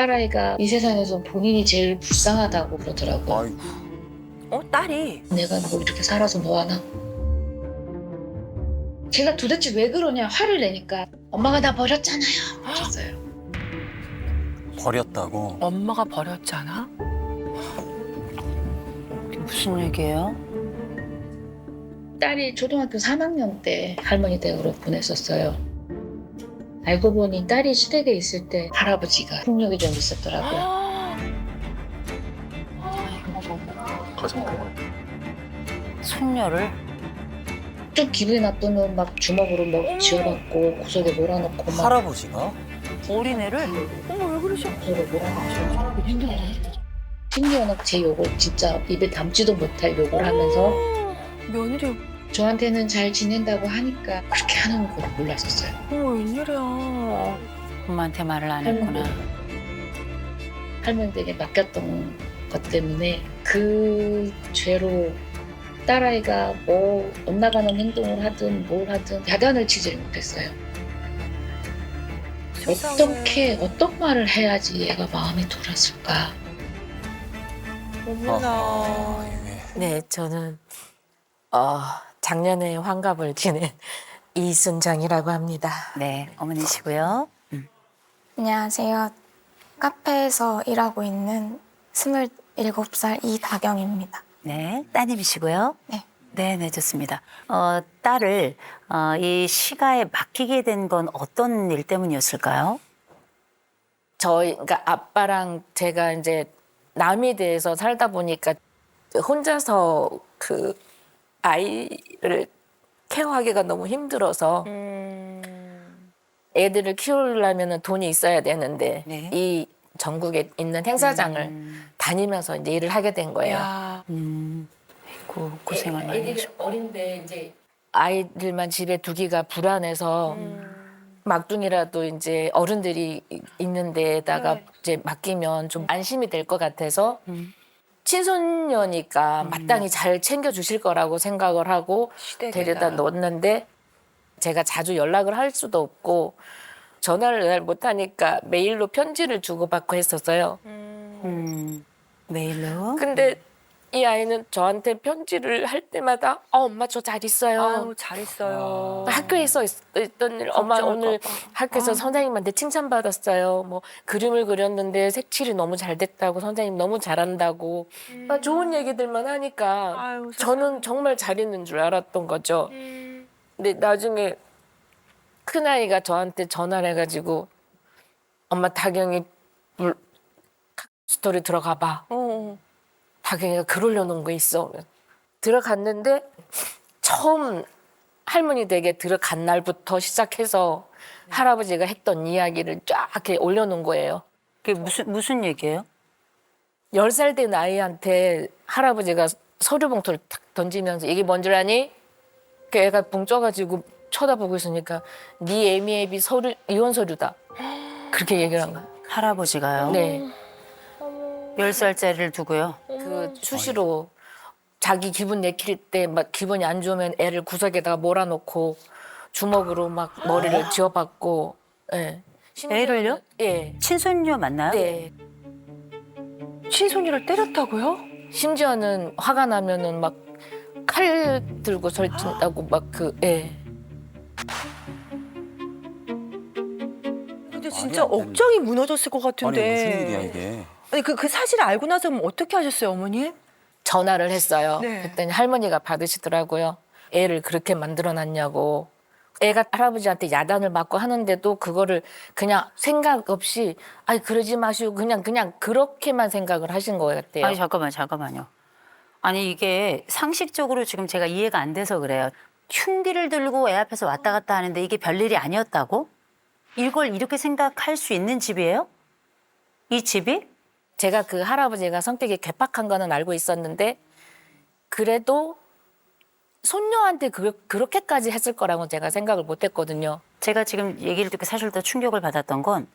딸아이가 이 세상에서 본인이 제일 불쌍하다고 그러더라고요. 아이고. 딸이 내가 뭐 이렇게 살아서 뭐하나? 제가 도대체 왜 그러냐 화를 내니까 엄마가 나 버렸잖아요 그랬어요. 버렸다고? 엄마가 버렸잖아? 무슨 얘기예요? 딸이 초등학교 3학년 때 할머니 댁으로 보냈었어요. 알고 보니 딸이 시댁에 있을 때 할아버지가 폭력이 좀 있었더라고요. 가정. 손녀를? 좀 기분이 나쁘면 막 주먹으로 뭐 쥐어박고 구석에 몰아넣고 막 할아버지가? 어린애를? 어머 왜 그러셔? 구석에 몰아넣고 심지어는 제 욕을 진짜 입에 담지도 못할 욕을 하면서 며느리 저한테는 잘 지낸다고 하니까 그렇게 하는 걸 몰랐었어요. 어머 웬일이야. 엄마한테 말을 안 했구나. 할머니에게 맡겼던 것 때문에 그 죄로 딸아이가 뭐 엇나가는 행동을 하든 뭘 하든 야단을 치지를 못했어요. 어떻게 어떤 말을 해야지 얘가 마음이 돌았을까? 어머나. 이게. 네, 저는 작년에 환갑을 지낸 이순정이라고 합니다. 네, 어머니시고요. 안녕하세요. 카페에서 일하고 있는 27살 이다경입니다. 네, 따님이시고요. 네. 네, 좋습니다. 딸을 이 시가에 맡기게 된 건 어떤 일 때문이었을까요? 그러니까 아빠랑 제가 이제 남이대에서 살다 보니까 혼자서 그 아이를 케어하기가 너무 힘들어서 애들을 키우려면 돈이 있어야 되는데 네. 이 전국에 있는 행사장을 다니면서 이제 일을 하게 된 거예요. 야. 아이고, 고생을 많이 애들이 하셨고. 어린데 이제 아이들만 집에 두기가 불안해서 막둥이라도 이제 어른들이 있는 데에다가 네. 이제 맡기면 좀 안심이 될 것 같아서 친손녀니까 마땅히 잘 챙겨주실 거라고 생각을 하고 시댁에다. 데려다 놓았는데 제가 자주 연락을 할 수도 없고 전화를 잘 못하니까 메일로 편지를 주고받고 했었어요. 메일로? 근데 이 아이는 저한테 편지를 할 때마다 엄마 저 잘 있어요. 아유 잘 있어요. 학교에서 있던 일, 엄마 걱정할까 오늘 봐. 학교에서 선생님한테 칭찬받았어요. 뭐 그림을 그렸는데 색칠이 너무 잘 됐다고 선생님 너무 잘한다고 막 좋은 얘기들만 하니까 아유, 저는 정말 잘 있는 줄 알았던 거죠. 근데 나중에 큰아이가 저한테 전화를 해가지고 엄마 다경이 스토리 들어가 봐. 다경이가 글 올려놓은 거 있어. 들어갔는데 처음 할머니 댁에 들어간 날부터 시작해서 할아버지가 했던 이야기를 쫙 이렇게 올려놓은 거예요. 그게 무슨 얘기예요? 10살 된 아이한테 할아버지가 서류 봉투를 탁 던지면서 이게 뭔 줄 아니? 그 애가 붕 쪄가지고 쳐다보고 있으니까 네 애미애비 서류 이혼 서류다. 그렇게 얘기를 한 거예요. 할아버지가요? 네. 10살짜리를 두고요. 그 수시로 자기 기분 내킬 때 막 기분이 안 좋으면 애를 구석에다가 몰아놓고 주먹으로 막 머리를 쥐어박고. 예. 애를요? 예. 친손녀 맞나요? 네. 친손녀를 때렸다고요? 심지어는 화가 나면은 막 칼 들고 설친다고 막 예. 근데 진짜 안 되는데. 억장이 무너졌을 것 아니 같은데. 무슨 일이야 이게? 아니 그 사실을 알고 나서 그럼 어떻게 하셨어요 어머니? 전화를 했어요. 네. 그랬더니 할머니가 받으시더라고요. 애를 그렇게 만들어놨냐고. 애가 할아버지한테 야단을 맞고 하는데도 그거를 그냥 생각 없이 아니 그러지 마시고 그냥 그렇게만 생각을 하신 것 같아요. 아니 잠깐만요. 아니 이게 상식적으로 지금 제가 이해가 안 돼서 그래요. 흉기를 들고 애 앞에서 왔다 갔다 하는데 이게 별일이 아니었다고? 이걸 이렇게 생각할 수 있는 집이에요? 이 집이? 제가 그 할아버지가 성격이 괴팍한 거는 알고 있었는데 그래도 손녀한테 그렇게까지 했을 거라고 제가 생각을 못 했거든요. 제가 지금 얘기를 듣고 사실 더 충격을 받았던 건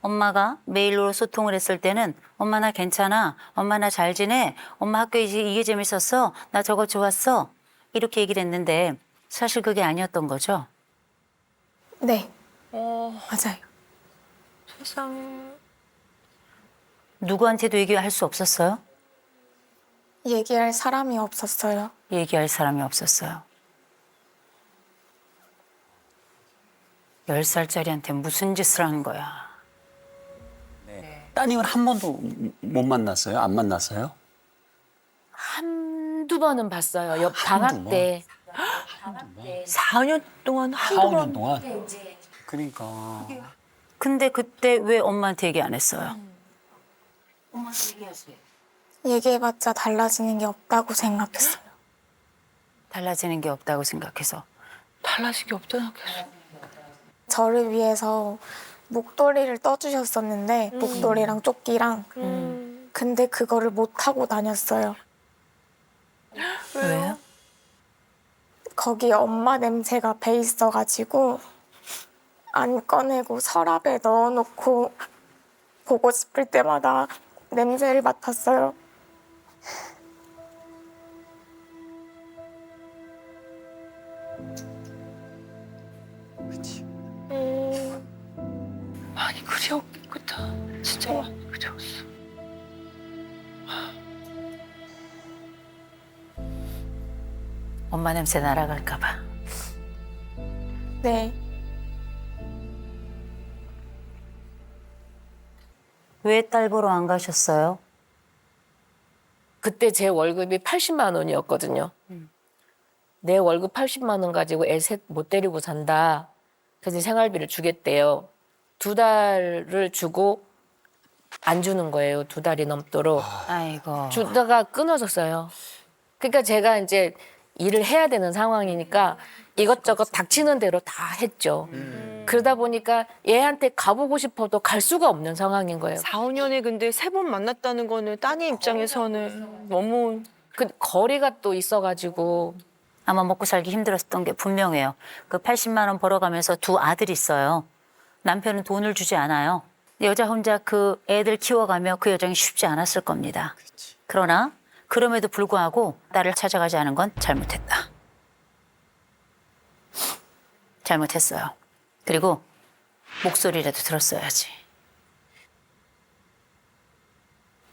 엄마가 메일로 소통을 했을 때는 엄마 나 괜찮아, 엄마 나 잘 지내, 엄마 학교 이게 재밌었어, 나 저거 좋았어 이렇게 얘기를 했는데 사실 그게 아니었던 거죠? 네, 맞아요. 세상에. 누구한테도 얘기할 수 없었어요? 얘기할 사람이 없었어요. 얘기할 사람이 없었어요. 10살짜리한테 무슨 짓을 하는 거야. 따님은 한 번도 못 만났어요? 안 만났어요? 한두 번은 봤어요. 옆 한두 방학 번? 때. 4년 동안 4, 한두 5년 번. 동안? 그러니까. 근데 그때 왜 엄마한테 얘기 안 했어요? 얘기해봤자 달라지는 게 없다고 생각했어요. 달라지는 게 없다고 생각해서. 달라진 게 없다 생각했어. 저를 위해서 목도리를 떠주셨었는데 목도리랑 조끼랑 근데 그거를 못 하고 다녔어요. 왜요? 거기 엄마 냄새가 배 있어가지고 안 꺼내고 서랍에 넣어놓고 보고 싶을 때마다 냄새를 맡았어요. 그치. 많이 그리웠겠다. 진짜 많이 그리웠어. 엄마 냄새 날아갈까 봐. 네. 왜 딸 보러 안 가셨어요? 그때 제 월급이 80만 원이었거든요. 내 월급 80만 원 가지고 애 셋 못 데리고 산다. 그래서 생활비를 주겠대요. 2달을 주고 안 주는 거예요. 2달이 넘도록. 아이고. 주다가 끊어졌어요. 그러니까 제가 이제 일을 해야 되는 상황이니까 이것저것 닥치는 대로 다 했죠. 그러다 보니까 얘한테 가보고 싶어도 갈 수가 없는 상황인 거예요. 4, 5년에 근데 3번 만났다는 거는 따님 입장에서는 너무 그 거리가 또 있어가지고 아마 먹고 살기 힘들었던 게 분명해요. 그 80만 원 벌어가면서 2 아들이 있어요. 남편은 돈을 주지 않아요. 여자 혼자 그 애들 키워가며 그 여정이 쉽지 않았을 겁니다. 그러나 그럼에도 불구하고 딸을 찾아가지 않은 건 잘못했다. 잘못했어요. 그리고 목소리라도 들었어야지.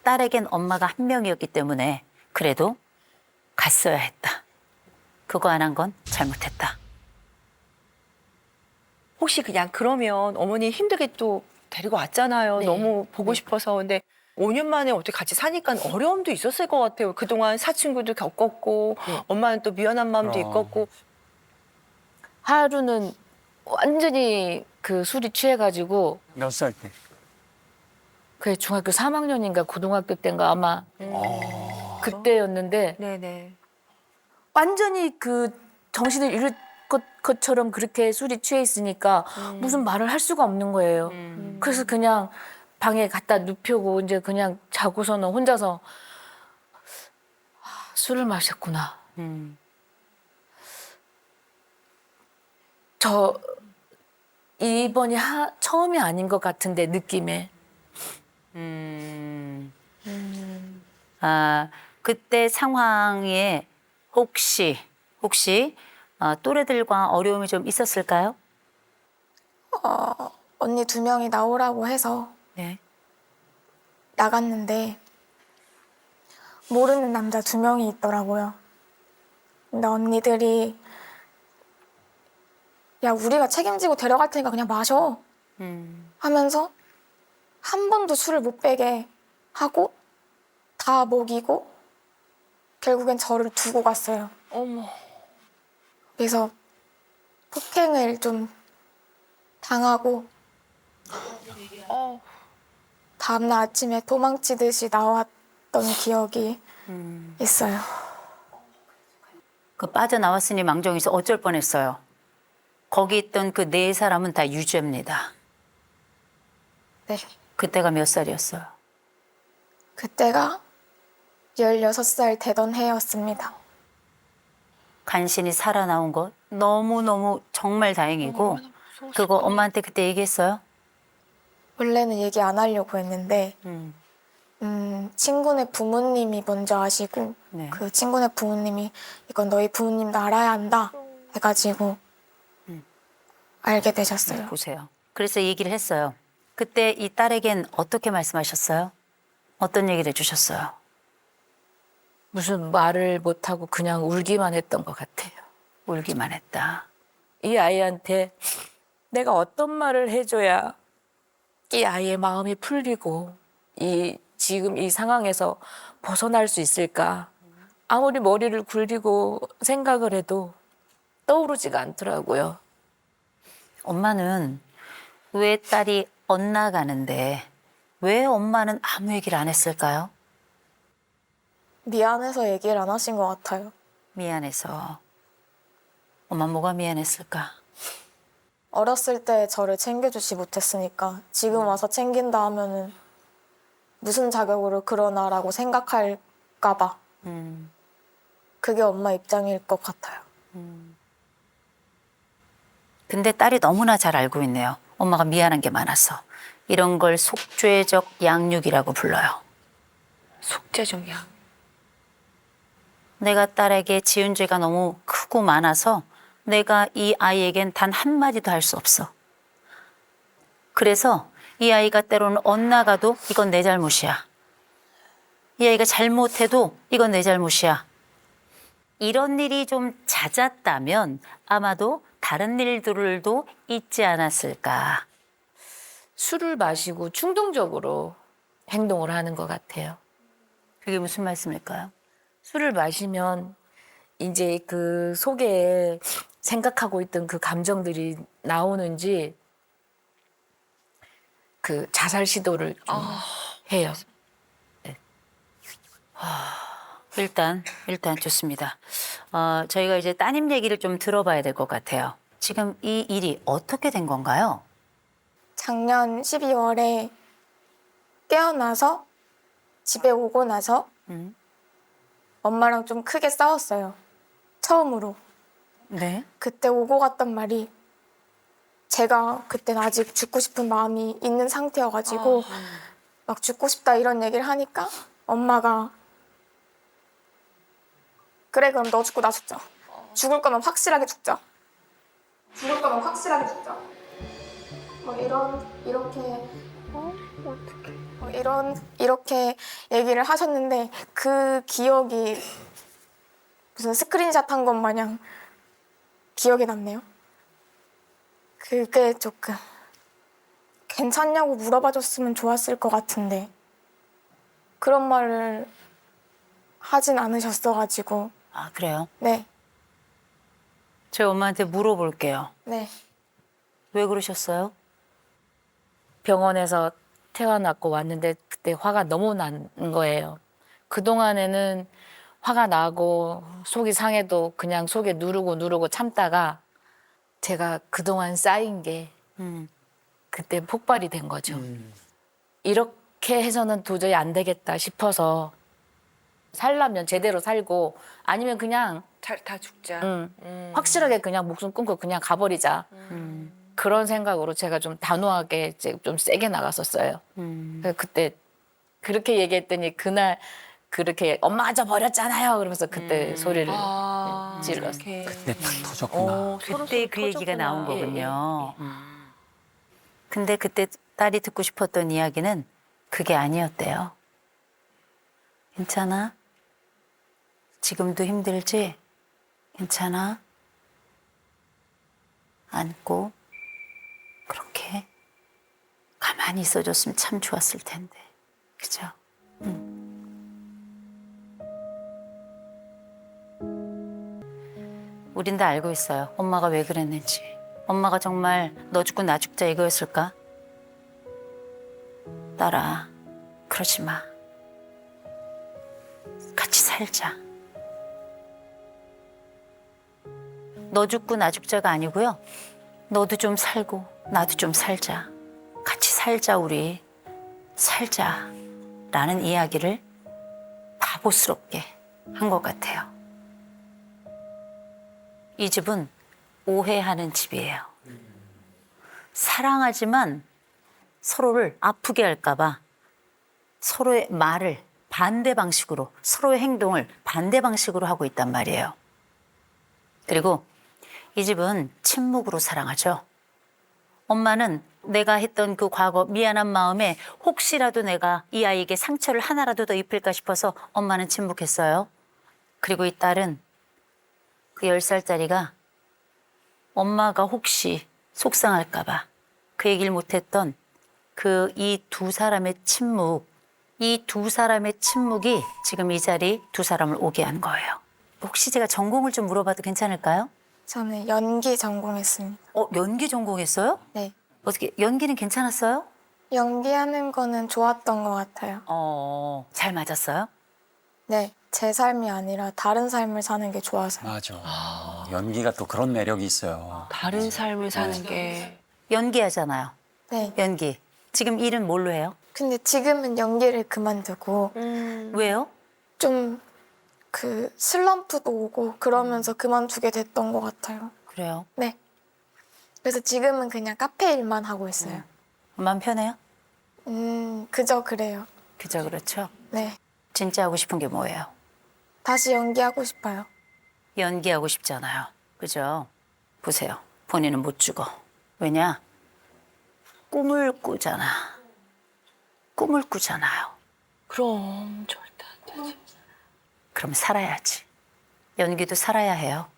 딸에겐 엄마가 한 명이었기 때문에 그래도 갔어야 했다. 그거 안 한 건 잘못했다. 혹시 그냥 그러면 어머니 힘들게 또 데리고 왔잖아요. 네. 너무 보고 싶어서. 근데 5년 만에 어떻게 같이 사니까 어려움도 있었을 것 같아요. 그동안 사춘기도 겪었고 네. 엄마는 또 미안한 마음도 그럼. 있었고. 하루는 완전히 그 술이 취해가지고 몇 살 때? 그게 중학교 3학년인가 고등학교 때인가 아마 그때였는데 네네. 완전히 그 정신을 잃을 것처럼 그렇게 술이 취해 있으니까 무슨 말을 할 수가 없는 거예요. 그래서 그냥 방에 갖다 눕히고 이제 그냥 자고서는 혼자서 술을 마셨구나. 저 이번이 처음이 아닌 것 같은데 느낌에. 아, 그때 상황에 혹시 또래들과 어려움이 좀 있었을까요? 언니 2명이 나오라고 해서 네. 나갔는데 모르는 남자 2명이 있더라고요. 근데 언니들이 야 우리가 책임지고 데려갈 테니까 그냥 마셔 하면서 한 번도 술을 못 빼게 하고 다 먹이고 결국엔 저를 두고 갔어요. 어머. 그래서 폭행을 좀 당하고 다음날 아침에 도망치듯이 나왔던 기억이 있어요. 그 빠져나왔으니 망정이서 어쩔 뻔했어요. 거기 있던 그 4사람은 다 유죄입니다. 네. 그때가 몇 살이었어요? 그때가 16살 되던 해였습니다. 간신히 살아나온 것 너무너무 정말 다행이고 그거 엄마한테 그때 얘기했어요? 원래는 얘기 안 하려고 했는데 친구네 부모님이 먼저 아시고 네. 그 친구네 부모님이 이건 너희 부모님도 알아야 한다 해가지고 알게 되셨어요. 보세요. 그래서 얘기를 했어요. 그때 이 딸에겐 어떻게 말씀하셨어요? 어떤 얘기를 해주셨어요? 무슨 말을 못하고 그냥 울기만 했던 것 같아요. 울기만 했다. 이 아이한테 내가 어떤 말을 해줘야 이 아이의 마음이 풀리고 지금 이 상황에서 벗어날 수 있을까? 아무리 머리를 굴리고 생각을 해도 떠오르지가 않더라고요. 엄마는 왜 딸이 엇나가는데 왜 엄마는 아무 얘기를 안 했을까요? 미안해서 얘기를 안 하신 것 같아요. 미안해서. 엄마 뭐가 미안했을까? 어렸을 때 저를 챙겨주지 못했으니까 지금 와서 챙긴다 하면은 무슨 자격으로 그러나라고 생각할까 봐. 그게 엄마 입장일 것 같아요. 근데 딸이 너무나 잘 알고 있네요. 엄마가 미안한 게 많아서. 이런 걸 속죄적 양육이라고 불러요. 속죄종이야. 내가 딸에게 지은 죄가 너무 크고 많아서 내가 이 아이에겐 단 한마디도 할 수 없어. 그래서 이 아이가 때로는 엇나가도 이건 내 잘못이야. 이 아이가 잘못해도 이건 내 잘못이야. 이런 일이 좀 잦았다면 아마도 다른 일들도 있지 않았을까. 술을 마시고 충동적으로 행동을 하는 것 같아요. 그게 무슨 말씀일까요? 술을 마시면 이제 그 속에 생각하고 있던 그 감정들이 나오는지 그 자살 시도를 좀 해요. 일단 좋습니다. 저희가 이제 따님 얘기를 좀 들어봐야 될 것 같아요. 지금 이 일이 어떻게 된 건가요? 작년 12월에 깨어나서 집에 오고 나서 엄마랑 좀 크게 싸웠어요. 처음으로. 네. 그때 오고 갔던 말이 제가 그때는 아직 죽고 싶은 마음이 있는 상태여가지고 막 죽고 싶다 이런 얘기를 하니까 엄마가 그래 그럼 너 죽고 나 죽자. 죽을 거면 확실하게 죽자. 죽을 거면 확실하게 죽자. 뭐 이렇게 얘기를 하셨는데 그 기억이 무슨 스크린샷 한 것 마냥 기억에 남네요. 그게 조금 괜찮냐고 물어봐줬으면 좋았을 것 같은데 그런 말을 하진 않으셨어가지고. 아, 그래요? 네, 제 엄마한테 물어볼게요. 네. 왜 그러셨어요? 병원에서 태어났고 왔는데 그때 화가 너무 난 거예요. 그동안에는 화가 나고 속이 상해도 그냥 속에 누르고 참다가 제가 그동안 쌓인 게 그때 폭발이 된 거죠. 이렇게 해서는 도저히 안 되겠다 싶어서 살려면 제대로 살고 아니면 그냥 다 죽자. 확실하게 그냥 목숨 끊고 그냥 가버리자. 그런 생각으로 제가 좀 단호하게 이제 좀 세게 나갔었어요. 그래서 그때 그렇게 얘기했더니 그날 그렇게 엄마가 저 버렸잖아요. 그러면서 그때 소리를 질렀어요. 그때 탁 터졌구나. 그때 그 얘기가 나온 거군요. 근데 그때 딸이 듣고 싶었던 이야기는 그게 아니었대요. 괜찮아? 지금도 힘들지? 괜찮아? 안고 그렇게 가만히 있어줬으면 참 좋았을 텐데. 그죠? 우린 다 알고 있어요. 엄마가 왜 그랬는지. 엄마가 정말 너 죽고 나 죽자 이거였을까? 딸아, 그러지 마. 같이 살자. 너 죽고 나 죽자가 아니고요. 너도 좀 살고 나도 좀 살자. 같이 살자 우리. 살자. 라는 이야기를 바보스럽게 한 것 같아요. 이 집은 오해하는 집이에요. 사랑하지만 서로를 아프게 할까 봐 서로의 말을 반대 방식으로, 서로의 행동을 반대 방식으로 하고 있단 말이에요. 그리고 이 집은 침묵으로 사랑하죠. 엄마는 내가 했던 그 과거 미안한 마음에 혹시라도 내가 이 아이에게 상처를 하나라도 더 입힐까 싶어서 엄마는 침묵했어요. 그리고 이 딸은 그 10살짜리가 엄마가 혹시 속상할까 봐 그 얘기를 못했던 그 이 두 사람의 침묵, 이 두 사람의 침묵이 지금 이 자리 두 사람을 오게 한 거예요. 혹시 제가 전공을 좀 물어봐도 괜찮을까요? 저는 연기 전공했습니다. 연기 전공했어요? 네. 어떻게 연기는 괜찮았어요? 연기하는 거는 좋았던 것 같아요. 잘 맞았어요? 네. 제 삶이 아니라 다른 삶을 사는 게 좋아서요. 맞아. 연기가 또 그런 매력이 있어요. 다른 삶을 사는 게. 연기하잖아요. 네. 연기. 지금 일은 뭘로 해요? 근데 지금은 연기를 그만두고 왜요? 좀 그 슬럼프도 오고 그러면서 그만두게 됐던 것 같아요. 그래요. 네. 그래서 지금은 그냥 카페 일만 하고 있어요. 마음 편해요? 그저 그래요. 그죠, 그렇죠. 네. 진짜 하고 싶은 게 뭐예요? 다시 연기하고 싶어요. 연기하고 싶잖아요. 그죠? 보세요. 본인은 못 죽어. 왜냐? 꿈을 꾸잖아. 꿈을 꾸잖아요. 그럼 절대 안 되지. 그럼 살아야지. 연기도 살아야 해요.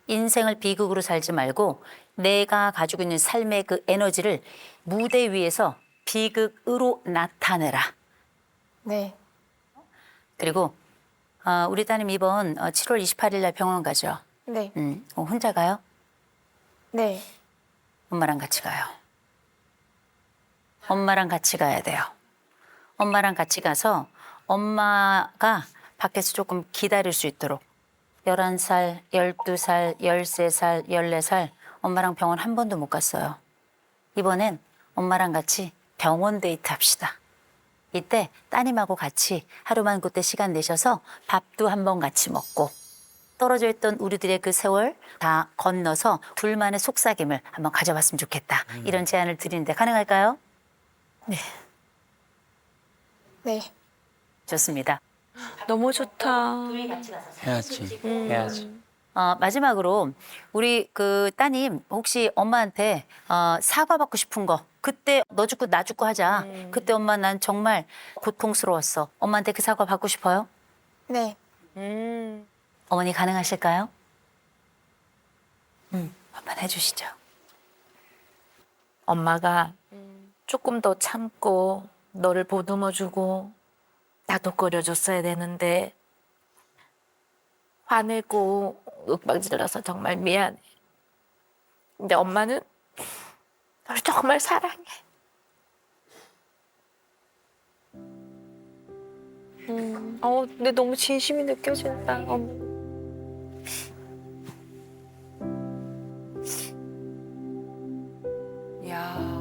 인생을 비극으로 살지 말고 내가 가지고 있는 삶의 그 에너지를 무대 위에서 비극으로 나타내라. 네. 그리고 우리 따님 이번 7월 28일 날 병원 가죠. 네. 혼자 가요? 네. 엄마랑 같이 가요. 엄마랑 같이 가야 돼요. 엄마랑 같이 가서 엄마가 밖에서 조금 기다릴 수 있도록 11살, 12살, 13살, 14살 엄마랑 병원 한 번도 못 갔어요. 이번엔 엄마랑 같이 병원 데이트 합시다. 이때 따님하고 같이 하루만 그때 시간 내셔서 밥도 한번 같이 먹고 떨어져 있던 우리들의 그 세월 다 건너서 둘만의 속삭임을 한번 가져봤으면 좋겠다. 이런 제안을 드리는데 가능할까요? 네. 네. 좋습니다. 너무 좋다. 해야지. 해야지. 마지막으로 우리 그 따님 혹시 엄마한테 사과받고 싶은 거 그때 너 죽고 나 죽고 하자. 그때 엄마 난 정말 고통스러웠어. 엄마한테 그 사과 받고 싶어요? 네. 어머니 가능하실까요? 한번 해주시죠. 엄마가 조금 더 참고 너를 보듬어주고 나도 끓여줬어야 되는데 화내고 윽박질러서 정말 미안해. 근데 엄마는 널 정말 사랑해. 근데 너무 진심이 느껴진다. 야.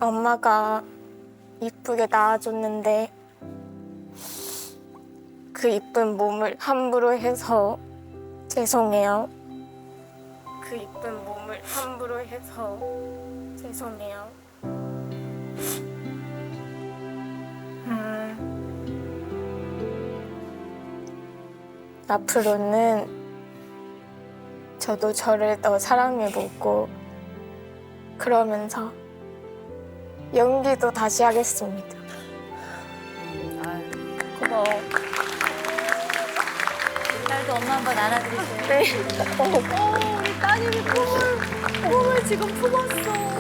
엄마가 이쁘게 낳아줬는데 그 이쁜 몸을 함부로 해서 죄송해요. 그 이쁜 몸을 함부로 해서 죄송해요. 앞으로는 저도 저를 더 사랑해보고 그러면서 연기도 다시 하겠습니다. 고마워. 딸도 엄마 한번 안아드리세요. 네. 우리 따님이 꿈을 지금 품었어.